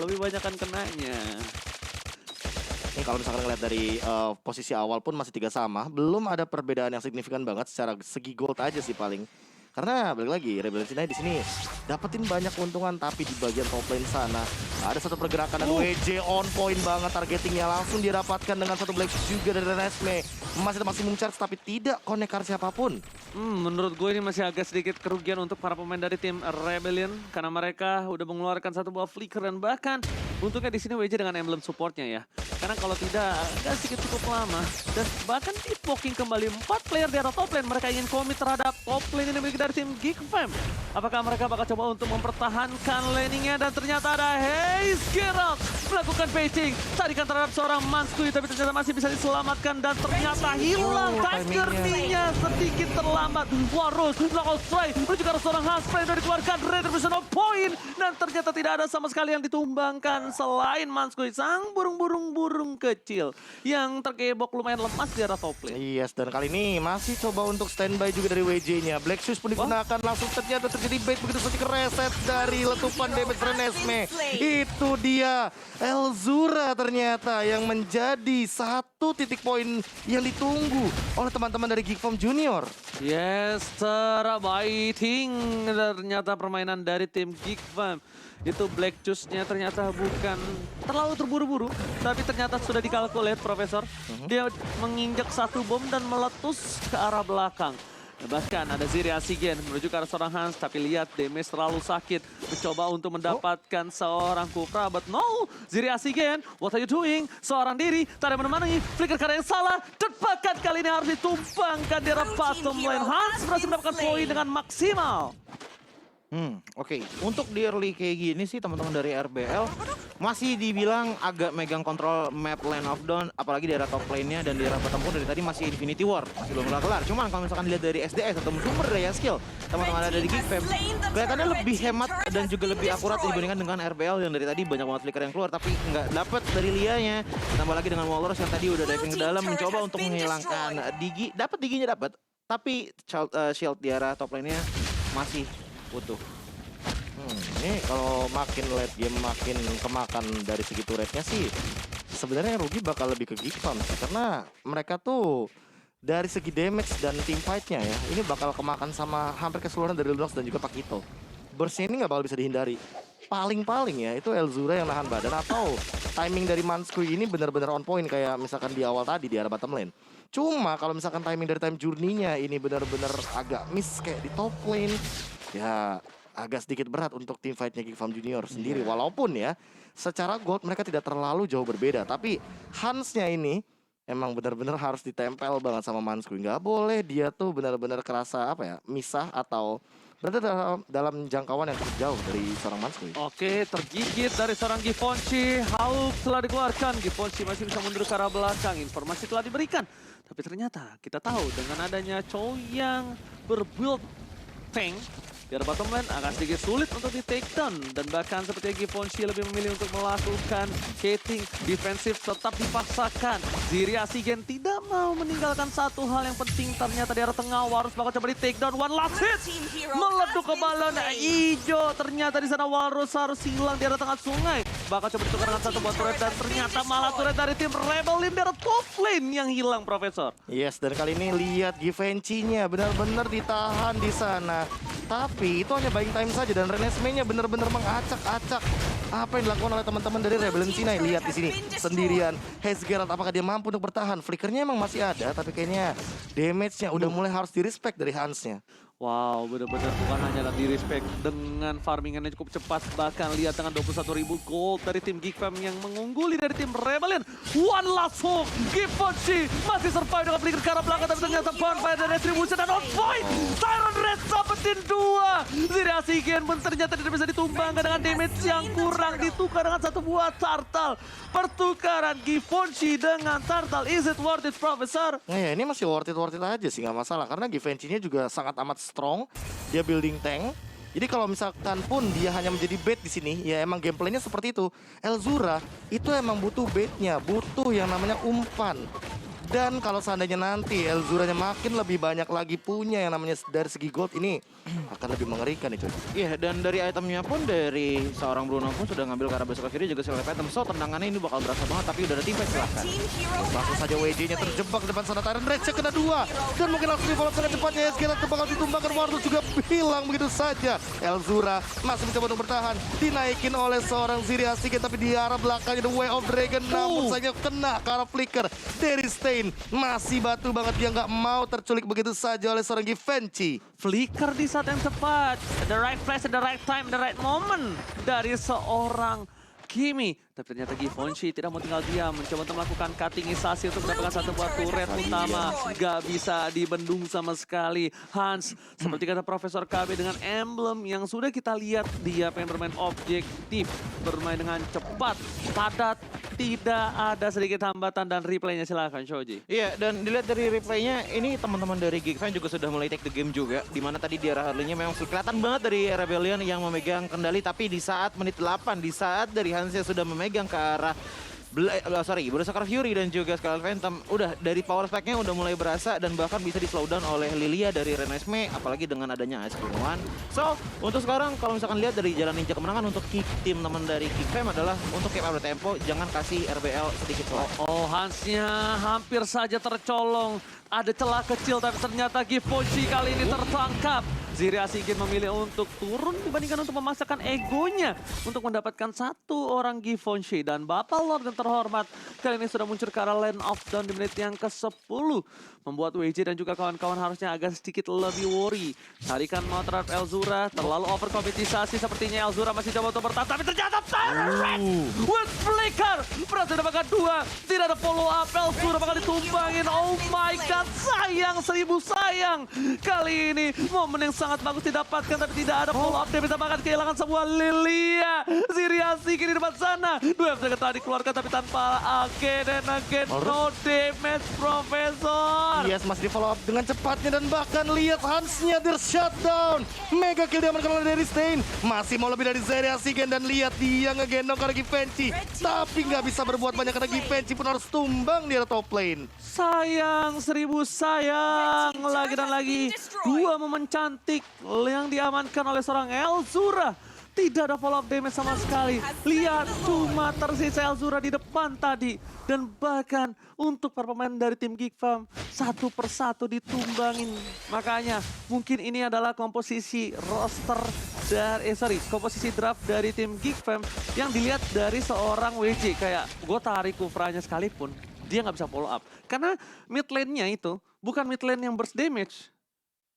Lebih banyak kan kenanya. Ini kalau misalkan ngeliat dari posisi awal pun masih 3 sama, belum ada perbedaan yang signifikan banget secara segi gold aja sih paling. Karena balik lagi, Rebel China di sini dapetin banyak keuntungan, tapi di bagian top lane sana ada satu pergerakan dan WJ on point banget, targetingnya langsung dirapatkan dengan satu Black juga dari Renesmee. Masih ada maksimum charge tapi tidak connect ke siapapun. Menurut gue ini masih agak sedikit kerugian untuk para pemain dari tim Rebellion karena mereka udah mengeluarkan satu buah flicker dan bahkan untungnya di sini WJ dengan emblem supportnya ya. Karena kalau tidak agak sedikit cukup lama dan bahkan di poking kembali 4 player di arah top lane, mereka ingin komit terhadap top lane yang dimiliki dari tim Geekfam. Apakah mereka bakal coba untuk mempertahankan laningnya dan ternyata ada Haze Geralt melakukan baiting, tarikan terhadap seorang Manskui tapi ternyata masih bisa diselamatkan dan ternyata hilang time journey-nya sedikit terlambat. Warus lakukan strike menuju ke arah seorang Hansplay dari dikeluarkan retribution of point dan ternyata tidak ada sama sekali yang ditumbangkan selain Manskui, sang burung kecil yang tergebok lumayan lemas di arah top lane. Yes, dan kali ini masih coba untuk standby juga dari WJ-nya. Black Shoes pun digunakan langsung ternyata terjadi bait begitu saja ke reset dari letupan damage Renesmee. Itu dia Elzura ternyata yang menjadi satu titik poin yang ditunggu oleh teman-teman dari Geekfam Junior. Yes, terbiting ternyata permainan dari tim Geekfam. Itu Black Juice-nya ternyata bukan terlalu terburu-buru, tapi ternyata sudah dikalkulir Profesor. Dia menginjak satu bom dan meletus ke arah belakang. Bahkan ada Ziri Asigen menuju ke arah seorang Hans, tapi lihat damage terlalu sakit. Mencoba untuk mendapatkan seorang Kufra, but no! Ziri Asigen, what are you doing? Seorang diri, tak ada menemani, flicker karena yang salah. Dan bahkan kali ini harus ditumpangkan di arah bottom lane. Hans berhasil mendapatkan poin dengan maksimal. Oke. Untuk di early kayak gini sih teman-teman dari RBL masih dibilang agak megang kontrol map Land of Dawn, apalagi di arah top lane-nya dan di arah bottom pun dari tadi masih Infinity War, masih belum kelar. Cuman kalau misalkan dilihat dari SDS atau sumber daya skill teman-teman ada di Geekfam, kelihatannya lebih hemat dan juga lebih akurat dibandingkan dengan RBL yang dari tadi banyak banget flicker yang keluar tapi nggak dapat dari Lia-nya. Tambah lagi dengan Walrus yang tadi udah diving ke dalam mencoba untuk menghilangkan Digi, dapat Diginya dapat, tapi shield di arah top lane-nya masih utuh. Ini kalau makin late game makin kemakan dari segi turretnya sih sebenarnya rugi bakal lebih ke Geekfam sih, karena mereka tuh dari segi damage dan team fight-nya ya ini bakal kemakan sama hampir keseluruhan dari Lunox dan juga Pakito. Burst-nya ini nggak bakal bisa dihindari. Paling-paling ya itu Elzura yang nahan badan atau timing dari Manskui ini benar-benar on point kayak misalkan di awal tadi di arah bottom lane. Cuma kalau misalkan timing dari time journey-nya ini benar-benar agak miss kayak di top lane, ya agak sedikit berat untuk tim fight-nya Geekfam Junior sendiri. Walaupun ya secara gold mereka tidak terlalu jauh berbeda, tapi Hans-nya ini emang benar-benar harus ditempel banget sama Manskui. Nggak boleh dia tuh benar-benar kerasa apa ya, misah atau berada dalam jangkauan yang cukup jauh dari seorang Manskui. Oke, tergigit dari seorang Givenchy. Hulk telah dikeluarkan. Givenchy masih bisa mundur ke arah belakang. Informasi telah diberikan. Tapi ternyata kita tahu dengan adanya Chow yang berbuild tank di arah bottom lane agak sedikit sulit untuk di take down. Dan bahkan seperti Givenchy lebih memilih untuk melakukan gating defensif tetap dipaksakan. Ziri Asigen tidak mau meninggalkan satu hal yang penting. Ternyata di arah tengah Warus bakal coba di take down. One last hit meleduk ke balon hijau. Ternyata di sana Walrus harus hilang di arah tengah sungai. Bakal coba ditukar dengan satu buat turret dan ternyata malah turret dari tim Rebellion di arah top lane yang hilang Profesor. Yes, dan kali ini lihat Givenchy-nya benar-benar ditahan di sana. Tapi itu hanya buying time saja dan Renesmee-nya benar-benar mengacak-acak apa yang dilakukan oleh teman-teman dari Rebellion China. Lihat di sini sendirian Haze Geralt, apakah dia mampu untuk bertahan? Flickernya emang masih ada, tapi kayaknya damage-nya udah mulai harus di-respect dari Hans-nya. Wow, benar-benar bukan hanya di respect dengan farmingannya cukup cepat. Bahkan lihat dengan 21.000 gold dari tim Geekfam yang mengungguli dari tim Rebellion. One last hook, Givenchy masih survive dengan flicker ke arah belakang. Tapi ternyata bonfire dan retribution dan on point. Siren Red dapetin 2. Ziri Asigen pun ternyata tidak bisa ditumbangkan dengan damage yang kurang. Ditukar dengan satu buah turtle. Pertukaran Givenchy dengan turtle. Is it worth it, Profesor? Nah ya ini masih worth it aja sih, nggak masalah. Karena Givenchy-nya juga sangat amat strong, dia building tank. Jadi kalau misalkan pun dia hanya menjadi bait di sini, ya emang gameplaynya seperti itu. Elzura itu emang butuh baitnya, butuh yang namanya umpan. Dan kalau seandainya nanti Elzuranya makin lebih banyak lagi punya yang namanya dari segi gold ini akan lebih mengerikan nih coy. Iya, dan dari itemnya pun dari seorang Bruno pun sudah ngambil ke arah besok kiri juga select item. So tendangannya ini bakal berasa banget, tapi udah ada teamfight silahkan. Langsung saja WJ-nya terjebak di depan sana Tyrant Rage kena 2. Dan mungkin langsung di-follow sangat cepatnya. SG langsung bakal ditumbangkan. Wartus juga hilang begitu saja. Elzura masih mencoba untuk bertahan. Dinaikin oleh seorang Ziri Asigen, tapi di arah belakangnya The Way of Dragon. Namun sayangnya kena ke arah flicker. Dari Stain masih batu banget. Dia nggak mau terculik begitu saja oleh seorang Givenchy. Flicker di saat yang tepat. The right place, the right time, the right moment dari seorang Kimi. Tapi ternyata Givenchy tidak mau tinggal diam, mencoba untuk melakukan cuttingisasi untuk mendapatkan satu buah turret utama. Gak bisa dibendung sama sekali. Hans, seperti kata Profesor KB dengan emblem yang sudah kita lihat, dia pengen bermain objektif, bermain dengan cepat, padat, tidak ada sedikit hambatan, dan replaynya silakan Shoji. Iya, dan dilihat dari replaynya, ini teman-teman dari Geekfan juga sudah mulai take the game juga. Dimana tadi di arah early-nya memang kelihatan banget dari Rebellion yang memegang kendali, tapi di saat menit 8, di saat dari Hansnya sudah memegang ke arah Berserker Fury dan juga Scarlet Phantom, udah dari power spec-nya udah mulai berasa dan bahkan bisa di slow down oleh Lilia dari Renesmee, apalagi dengan adanya Ice Queen One. So, untuk sekarang kalau misalkan lihat dari jalan ninja kemenangan untuk tim teman dari Geekfam adalah untuk keep up the tempo, jangan kasih RBL sedikit slow. Oh, Hansnya hampir saja tercolong. Ada celah kecil, tapi ternyata Givenchy kali ini tertangkap. Ziri Asigen memilih untuk turun dibandingkan untuk memaksakan egonya untuk mendapatkan satu orang Givenchy. Dan Bapak Lord yang terhormat kali ini sudah muncul ke arah Land of Dawn di menit yang ke-10. Membuat WJ dan juga kawan-kawan harusnya agak sedikit lebih worry. Tarikan mau terhadap Elzura, terlalu overkompetisasi sepertinya. Elzura masih coba untuk bertahan, tapi ternyata Tyrant Rage with flicker berhasil dapatkan 2. Tidak ada follow up, Elzura bakal ditumbangin. Oh my god, sayang, 1000 sayang. Kali ini momen yang sangat bagus didapatkan, tapi tidak ada follow up. Dia bisa bahkan kehilangan sebuah Lilia. Ziri Asigen di depan sana. 2 FTK tadi dikeluarkan, tapi tanpa again and again. No damage, Profesor. Yes, masih di follow up dengan cepatnya dan bahkan lihat Hansnya der shutdown. Mega kill diamankan oleh dari Stain. Masih mau lebih dari Ziri Asigen dan lihat dia ngegendong karena Givenchy. Tapi nggak bisa berbuat banyak karena Givenchy pun harus tumbang di top lane. Sayang, 1000 sayang. Lagi dan lagi. 2 momen cantik yang diamankan oleh seorang Elzura. Tidak ada follow up damage sama sekali. Lihat, cuma tersisa Elzura di depan tadi. Dan bahkan untuk para pemain dari tim Geekfam, satu persatu ditumbangin. Makanya mungkin ini adalah komposisi roster dari, komposisi draft dari tim Geekfam yang dilihat dari seorang WJ. Kayak gue tarik Kufranya sekalipun, dia nggak bisa follow up. Karena mid lane-nya itu bukan mid lane yang burst damage.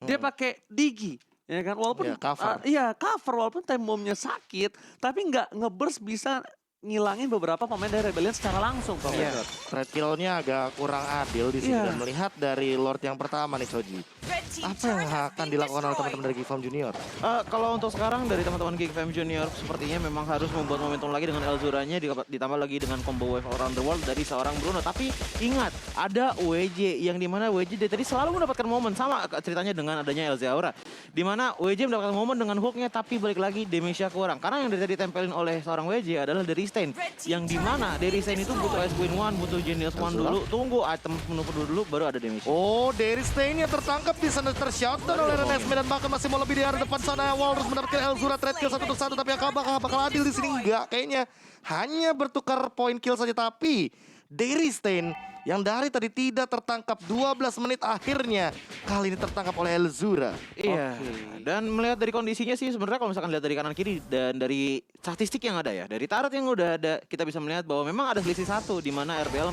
Dia pakai Digi. Ya kan, walaupun cover walaupun time bomb-nya sakit, tapi nggak ngeburst bisa ngilangin beberapa pemain dari Rebellion secara langsung, Profesor. Red kill-nya agak kurang adil di sini dan melihat dari Lord yang pertama nih Shoji. Apa yang akan dilakukan oleh teman-teman dari Geekfam Junior? Kalau untuk sekarang dari teman-teman Geekfam Junior sepertinya memang harus membuat momentum lagi dengan Elzuranya, ditambah lagi dengan combo wave around the world dari seorang Bruno. Tapi ingat, ada WJ yang dimana WJ dari tadi selalu mendapatkan momen, sama ceritanya dengan adanya Elzaura. Dimana WJ mendapatkan momen dengan hooknya, tapi balik lagi damage-nya kurang. Karena yang dari tadi ditempelin oleh seorang WJ adalah dari Stain, yang dimana dari Stain itu butuh Ice Queen One, butuh Genius One dulu, tunggu item penuh dulu baru ada damage. Oh, dari Stain yang tertangkap di sana tershutdown oleh Renesmee dan bahkan masih mau lebih di arah depan sana. Walrus mendapatkan Elzura trade kill 1-1, tapi yang bakal adil di sini enggak kayaknya. Hanya bertukar poin kill saja, tapi dari Stain yang dari tadi tidak tertangkap 12 menit akhirnya kali ini tertangkap oleh Elzura. Iya. Dan melihat dari kondisinya sih sebenarnya kalau misalkan lihat dari kanan kiri dan dari statistik yang ada ya, dari tarot yang udah ada, kita bisa melihat bahwa memang ada selisih 1 di mana RBL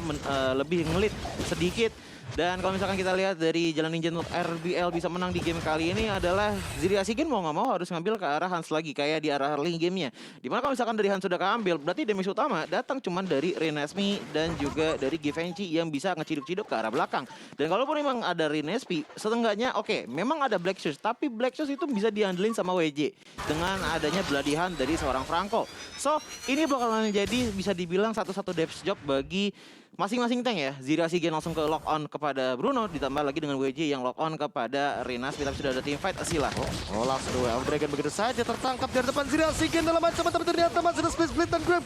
lebih ngelit sedikit. Dan kalau misalkan kita lihat dari jalan ninja untuk RBL bisa menang di game kali ini adalah Ziri Asigen mau nggak mau harus ngambil ke arah Hans lagi kayak di arah early gamenya. Dimana kalau misalkan dari Hans sudah keambil, berarti damage utama datang cuman dari Renesmee dan juga dari Givenchy yang bisa ngeciduk-ciduk ke arah belakang. Dan kalaupun memang ada Renesmee, setengahnya oke, memang ada Black Shoes, tapi Black Shoes itu bisa diandelin sama WJ dengan adanya Bloody Hand dari seorang Franco. So, ini bakalan jadi bisa dibilang satu-satu depth job bagi masing-masing tank ya. Zira Sigen langsung ke lock on kepada Bruno, ditambah lagi dengan WJ yang lock on kepada Renas. Tapi sudah ada team fight Asila. Oh, langsung Way of Dragon begitu saja tertangkap dari depan Zira Sigen dalam ancaman, tapi ternyata masih ada split dan grab.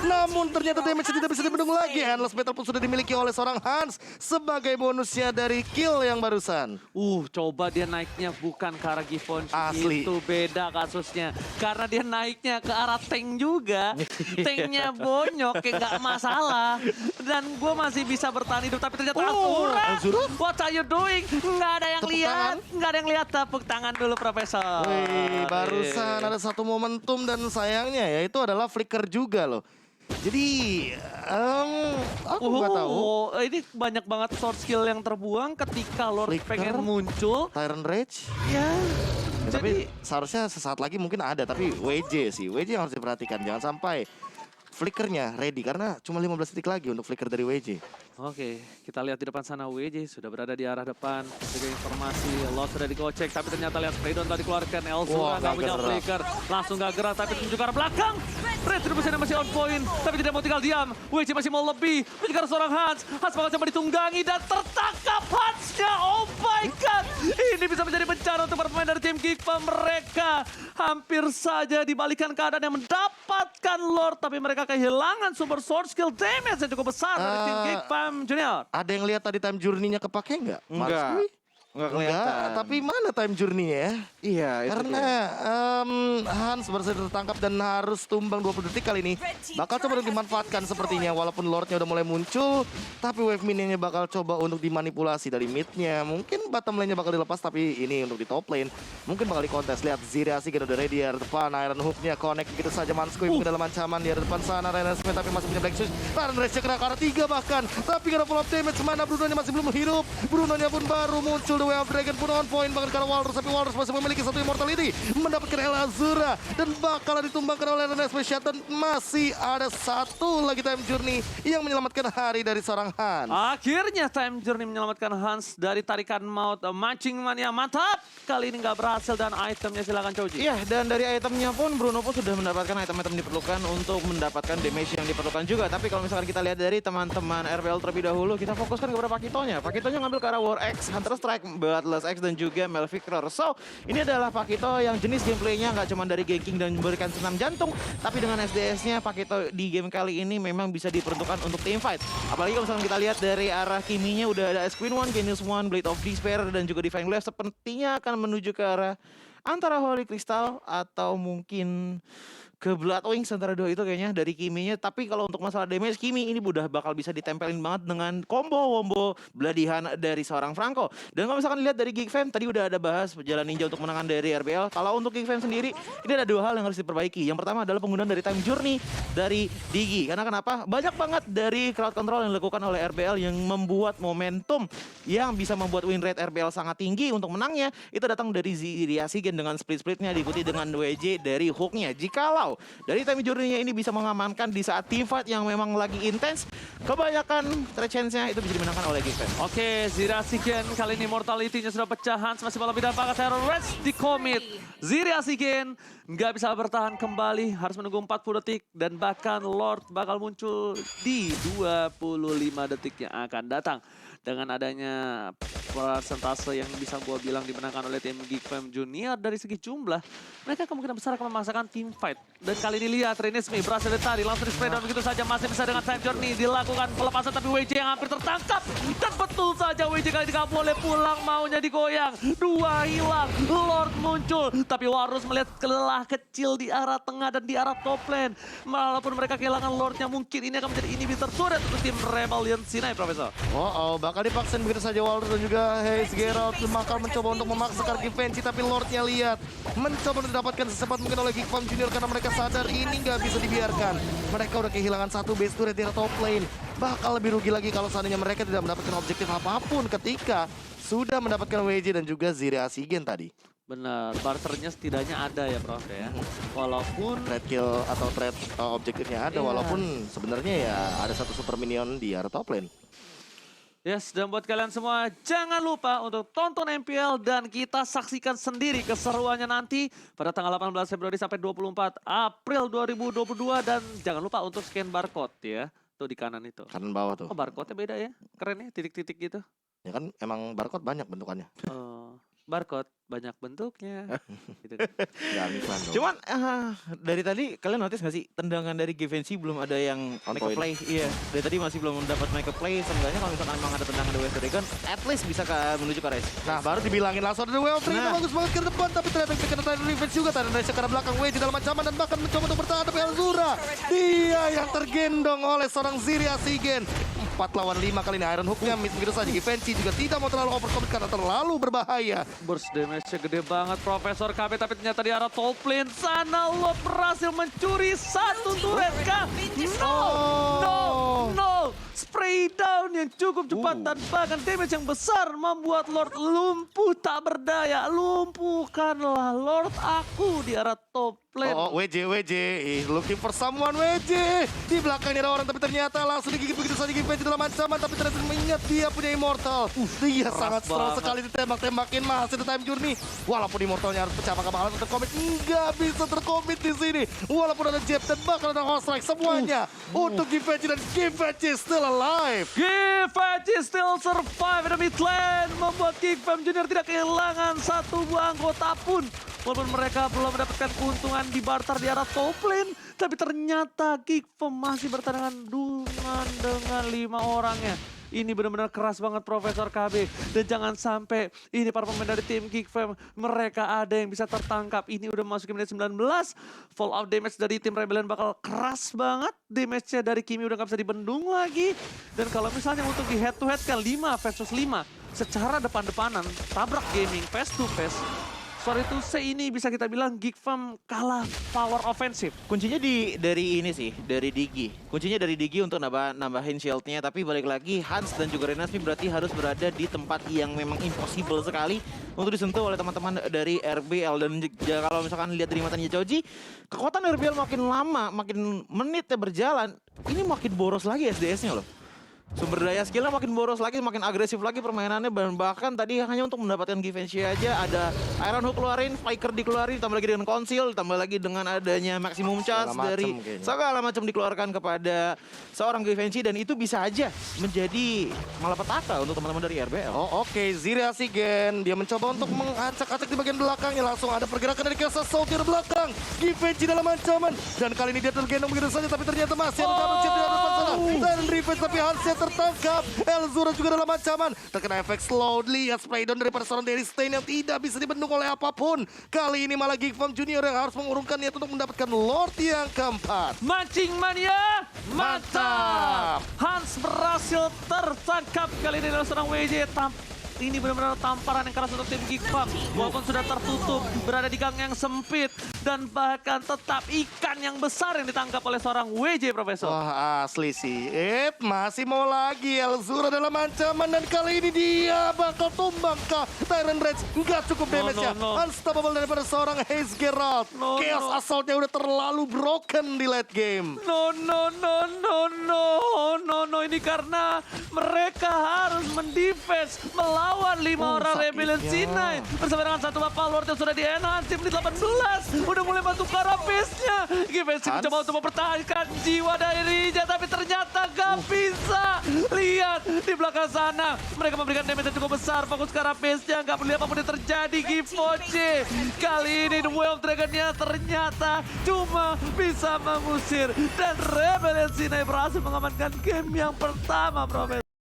Namun ternyata damage tidak bisa dibendung lagi. Endless Battle pun sudah dimiliki oleh seorang Hans sebagai bonusnya dari kill yang barusan. Coba dia naiknya bukan ke arah Gifon. Asli. Itu beda kasusnya. Karena dia naiknya ke arah tank juga. Tanknya bonyok, kayak nggak masalah. Dan gue masih bisa bertahan hidup, tapi ternyata Azura. What are you doing? Nggak ada yang Tepuk lihat. tangan. Nggak ada yang lihat. Tepuk tangan dulu, Profesor. Wih, barusan ada satu momentum dan sayangnya ya itu adalah flicker juga loh. Jadi, aku nggak tahu. Ini banyak banget sword skill yang terbuang ketika Lord Flicker. pengen muncul. Tyrant Rage. Ya, Ya, tapi seharusnya sesaat lagi mungkin ada, tapi WJ sih. WJ yang harus diperhatikan. Jangan sampai flickernya ready karena cuma 15 detik lagi untuk flicker dari WJ. Oke, kita lihat di depan sana WJ sudah berada di arah depan. Dengan informasi, Lost sudah digocek, tapi ternyata lihat Spraydon tadi keluarkan. Elzura Wah, nggak nggak punya gerak. flicker, langsung nggak gerak, tapi menuju ke arah belakang. Retribution masih on point, tapi tidak mau tinggal diam. WJ masih mau lebih, menuju ke arah seorang Hans. Hans bakal coba ditunggangi dan tertangkap Hansnya. Oh my god, ini bisa menjadi bencana untuk para pemain dari tim Geekfam. Mereka hampir saja dibalikan keadaan yang mendapatkan Lord, tapi mereka kehilangan super sword skill damage yang cukup besar dari tim Geekfam Junior. Ada yang lihat tadi time journey-nya kepake nggak? Enggak. Marsui? Nggak kelihatan. Enggak, tapi mana time journey-nya ya? Iya, itu Karena dia. Hans berhasil tertangkap dan harus tumbang 20 detik kali ini. Bakal coba untuk dimanfaatkan sepertinya. Walaupun Lordnya udah mulai muncul, tapi wave minion-nya bakal coba untuk dimanipulasi dari mid-nya. Mungkin bottom lane-nya bakal dilepas, tapi ini untuk di top lane. Mungkin bakal dikontes. Lihat Zira Sigen udah ready di depan. Iron Hook-nya connect begitu saja. Manskui mungkin dalam ancaman di depan sana. Renan Smith tapi masih punya Black Shoes. Iron Rage kena ke arah 3 bahkan. Tapi kena follow up damage. Mana Bruno-nya masih belum hidup. Bruno-nya pun baru muncul. The Way of Dragon pun on point bahkan karena Walrus, tapi Walrus masih memiliki satu immortality, mendapatkan El Azura dan bakal ditumbangkan oleh Renes Special. Masih ada satu lagi time journey yang menyelamatkan hari dari seorang Hans. Akhirnya time journey menyelamatkan Hans dari tarikan maut. Mancing mania mantap. Kali ini nggak berhasil dan itemnya silakan Choji. Iya, dan dari itemnya pun Bruno pun sudah mendapatkan item-item diperlukan untuk mendapatkan damage yang diperlukan juga. Tapi kalau misalkan kita lihat dari teman-teman RBL terlebih dahulu, kita fokuskan kepada Pakitonya. Pakitonya ngambil ke arah War X, Hunter Strike, Bloodless X, dan juga Melvictor. So, ini adalah Pakito yang jenis gameplaynya nggak cuma dari ganking dan memberikan senam jantung, tapi dengan SDS-nya Pakito di game kali ini memang bisa diperuntukkan untuk team fight. Apalagi kalau misalkan kita lihat dari arah Kiminya udah ada Ice Queen 1, Genius 1, Blade of Despair, dan juga Divine Glaive sepertinya akan menuju ke arah antara Holy Crystal atau mungkin ke Blood Wings, antara dua itu kayaknya dari Kiminya. Tapi kalau untuk masalah damage, Kimi ini udah bakal bisa ditempelin banget dengan combo beladihan dari seorang Franco. Dan kalau misalkan lihat dari Geekfam, tadi udah ada bahas jalan ninja untuk menangan dari RBL. Kalau untuk Geekfam sendiri, ini ada dua hal yang harus diperbaiki. Yang pertama adalah penggunaan dari time journey dari Digi. Karena kenapa? Banyak banget dari crowd control yang dilakukan oleh RBL yang membuat momentum yang bisa membuat win rate RBL sangat tinggi untuk menangnya. Itu datang dari Zira Sigen dengan split-splitnya diikuti dengan WJ dari hooknya. Jikalau dari time journey-nya ini bisa mengamankan di saat team fight yang memang lagi intens, kebanyakan trade chance-nya itu bisa dimenangkan oleh Geekfam. Oke, Zira Sigen kali ini mortality-nya sudah pecah. Hans masih malah tidak pakai terror rest di commit. Zira Sigen nggak bisa bertahan kembali, harus menunggu 40 detik dan bahkan Lord bakal muncul di 25 detik yang akan datang. Dengan adanya persentase yang bisa gua bilang dimenangkan oleh tim Geekfam Junior dari segi jumlah, mereka kemungkinan besar akan memaksakan team fight. Dan kali ini lihat Renesme berhasil dari tadi langsung di spray down begitu saja, masih bisa dengan time journey dilakukan pelepasan, tapi WJ yang hampir tertangkap. Dan betul saja WJ kali ini nggak boleh pulang, maunya digoyang. Dua hilang, Lord muncul, tapi Warus melihat kelelah kecil di arah tengah dan di arah top lane. Walaupun mereka kehilangan Lordnya, mungkin ini akan menjadi inhibitor turret untuk tim Rebellion Sinai, Profesor. Bakal dipaksain begitu saja Walrus dan juga Haze Geralt bakal mencoba untuk memaksakan Givenchy, tapi Lordnya lihat mencoba untuk didapatkan secepat mungkin oleh Geekfam Junior karena mereka sadar ini nggak bisa dibiarkan. Mereka udah kehilangan satu base turret di top lane. Bakal lebih rugi lagi kalau seandainya mereka tidak mendapatkan objektif apapun ketika sudah mendapatkan WJ dan juga Zira Sigen tadi. Benar, barternya setidaknya ada ya Prof ya. Walaupun Trade kill atau trade objektifnya ada, Iya. walaupun sebenarnya ya ada satu super minion di area top lane. yes, dan buat kalian semua jangan lupa untuk tonton MPL dan kita saksikan sendiri keseruannya nanti pada tanggal 18 Februari sampai 24 April 2022 dan jangan lupa untuk scan barcode ya. Tuh di kanan itu. Kanan bawah tuh. Oh barcode-nya beda ya, keren ya, titik-titik gitu. Ya kan emang barcode banyak bentukannya. Oh, barcode banyak bentuknya. Gitu. Jangan iklan dong. Cuman dari tadi kalian notice gak sih tendangan dari Givenchy belum ada yang On make a point. play? Iya, dari tadi masih belum dapat make a play. Seenggaknya kalau misalkan memang ada tendangan dari West Dragon, at least bisa menuju ke race. Nah baru dibilangin langsung ada Well Nah. bagus banget ke depan. Tapi ternyata bisa kena Titan Revenge juga. Titan Revenge ke arah belakang WJ dalam ancaman. Dan bahkan mencoba untuk bertahan. Tapi Elzura dia yang tergendong oleh seorang Ziri Asigen. 4 lawan 5 kali ini Iron Hook-nya miss begitu saja. Givenchy juga tidak mau terlalu overcommit karena terlalu berbahaya. Burst damage-nya gede banget Profesor KB, tapi ternyata di arah top lane sana Lord berhasil mencuri satu turret kah? No! Spray down yang cukup cepat dan bahkan damage yang besar membuat Lord lumpuh tak berdaya. Lumpuhkanlah Lord aku di arah top lane. WJ, he's looking for someone WJ. Di belakangnya ada orang tapi ternyata langsung digigit begitu saja Givenchy dalam ancaman. Tapi ternyata mengingat dia punya Immortal. Dia sangat strong banget. sekali ditembak-tembakin masih the time journey. Walaupun Immortalnya harus pecah maka bakalan terkomit. Nggak bisa terkomit di sini. Walaupun ada Jeb dan bahkan ada Host Strike semuanya. Untuk Givenchy dan Givenchy still alive. Givenchy still survive in the mid lane, membuat Geekfam Junior tidak kehilangan satu buah anggota pun. Walaupun mereka belum mendapatkan keuntungan di barter di arah top lane, tapi ternyata Geekfam masih bertarungan dengan 5 orangnya. Ini benar-benar keras banget Profesor KB. Dan jangan sampai ini para pemain dari tim Geekfam, mereka ada yang bisa tertangkap. Ini udah masuk ke menit 19. Fallout damage dari tim Rebellion bakal keras banget. Damage-nya dari Kimi udah gak bisa dibendung lagi. Dan kalau misalnya untuk di head to head kan 5 versus 5. Secara depan-depanan, tabrak gaming, face to face. Sorry to say ini bisa kita bilang Geekfam kalah power offensive. Kuncinya dari ini sih, dari Digi. Kuncinya dari Digi untuk nambahin shieldnya, tapi balik lagi Hans dan juga Renasmi berarti harus berada di tempat yang memang impossible sekali untuk disentuh oleh teman-teman dari RBL. Dan kalau misalkan lihat dari matanya Choji, kekuatan RBL makin lama, makin menitnya berjalan, ini makin boros lagi SDS-nya loh. Sumber daya skillnya makin boros lagi, makin agresif lagi permainannya. Dan bahkan tadi hanya untuk mendapatkan Givenchy aja ada Iron Hook keluarin, Flicker dikeluarin, ditambah lagi dengan Conceal, ditambah lagi dengan adanya Maximum Charge dari segala macam dikeluarkan kepada seorang Givenchy. Dan itu bisa aja menjadi malapetaka untuk teman-teman dari RBL. Oke, Ziri Asigen. Dia mencoba untuk mengacak-acak di bagian belakangnya. Langsung ada pergerakan dari Kasa Soldier belakang. Givenchy dalam ancaman. Dan kali ini dia tergendong begitu saja. Tapi ternyata masih ada double chip di depan sana. Dan Revenge tapi Hansnya tertangkap. Elzura juga dalam ancaman. Terkena efek slow. Lihat spray down dari seorang Derry Stain yang tidak bisa dibendung oleh apapun. Kali ini malah Geekfam Junior yang harus mengurungkan niat untuk mendapatkan Lord yang keempat. Mancing mania, Mantap. Hans berhasil tertangkap kali ini oleh seorang WJ. Ini benar-benar tamparan yang keras untuk tim Geekfam. Walaupun sudah tertutup, berada di gang yang sempit. Dan bahkan tetap ikan yang besar yang ditangkap oleh seorang WJ, Profesor. Wah asli sih. Masih mau lagi Elzura dalam ancaman. Dan kali ini dia bakal tumbang ke Tyrant Rage. Nggak cukup damage-nya. No. Unstoppable daripada seorang Haze Geralt. No. Chaos Assault-nya udah terlalu broken di late game. No. Ini karena mereka harus mendefense melawan 5 orang sakitnya. Rebellion C9. Bersama dengan satu bapak Lord yang sudah di-enhance menit 18. Udah mulai masuk ke arah pace-nya. Givenchy Hans. mencoba untuk mempertahankan jiwa dari Rija, tapi ternyata gak bisa. Lihat di belakang sana. Mereka memberikan damage yang cukup besar. Fokus ke arah pace-nya. Gak peduli apapun yang terjadi. Givenchy. Kali ini The Way of Dragon-nya ternyata cuma bisa mengusir. Dan Rebellion C9 berhasil mengamankan game yang pertama, Profesor.